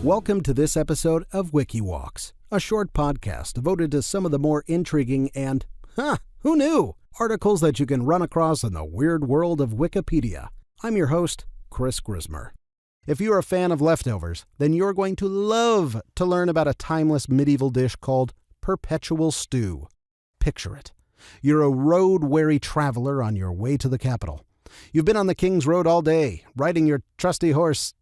Welcome to this episode of WikiWalks, a short podcast devoted to some of the more intriguing and, who knew, articles that you can run across in the weird world of Wikipedia. I'm your host, Chris Grismer. If you're a fan of leftovers, then you're going to love to learn about a timeless medieval dish called perpetual stew. Picture it. You're a road-weary traveler on your way to the capital. You've been on the King's Road all day, riding your trusty horse,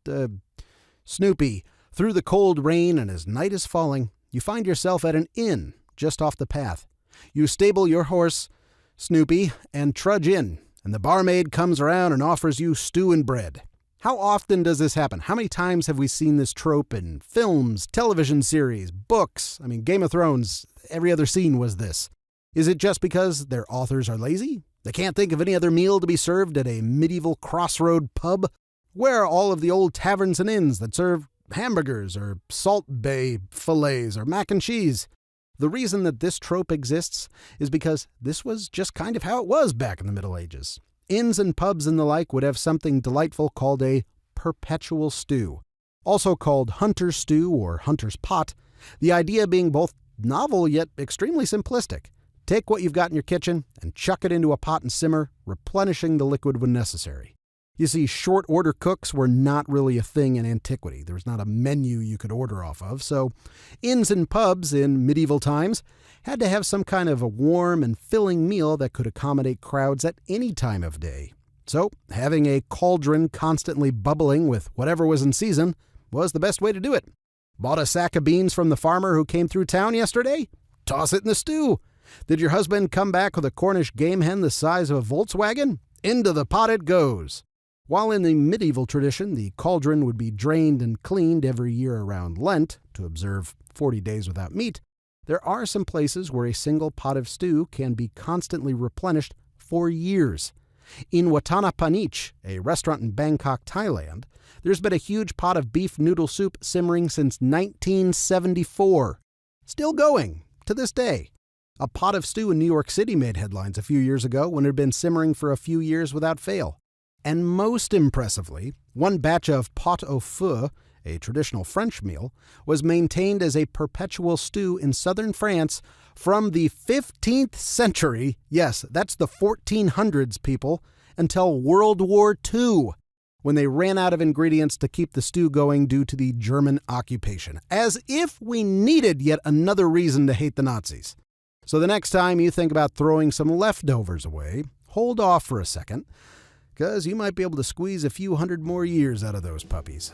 Snoopy, through the cold rain, and as night is falling, you find yourself at an inn just off the path. You stable your horse, Snoopy, and trudge in, and the barmaid comes around and offers you stew and bread. How often does this happen? How many times have we seen this trope in films, television series, books? Game of Thrones, every other scene was this. Is it just because their authors are lazy? They can't think of any other meal to be served at a medieval crossroad pub? Where are all of the old taverns and inns that serve hamburgers or Salt Bay fillets or mac and cheese? The reason that this trope exists is because this was just kind of how it was back in the Middle Ages. Inns and pubs and the like would have something delightful called a perpetual stew, also called hunter's stew or hunter's pot, the idea being both novel yet extremely simplistic. Take what you've got in your kitchen and chuck it into a pot and simmer, replenishing the liquid when necessary. You see, short-order cooks were not really a thing in antiquity. There was not a menu you could order off of, so inns and pubs in medieval times had to have some kind of a warm and filling meal that could accommodate crowds at any time of day. So, having a cauldron constantly bubbling with whatever was in season was the best way to do it. Bought a sack of beans from the farmer who came through town yesterday? Toss it in the stew. Did your husband come back with a Cornish game hen the size of a Volkswagen? Into the pot it goes. While in the medieval tradition, the cauldron would be drained and cleaned every year around Lent to observe 40 days without meat, there are some places where a single pot of stew can be constantly replenished for years. In Watana Panich, a restaurant in Bangkok, Thailand, there's been a huge pot of beef noodle soup simmering since 1974. Still going, to this day. A pot of stew in New York City made headlines a few years ago when it had been simmering for a few years without fail. And most impressively, one batch of pot au feu, a traditional French meal, was maintained as a perpetual stew in southern France from the 15th century, yes, that's the 1400s, people, until World War II, when they ran out of ingredients to keep the stew going due to the German occupation. As if we needed yet another reason to hate the Nazis. So the next time you think about throwing some leftovers away, hold off for a second, because you might be able to squeeze a few hundred more years out of those puppies.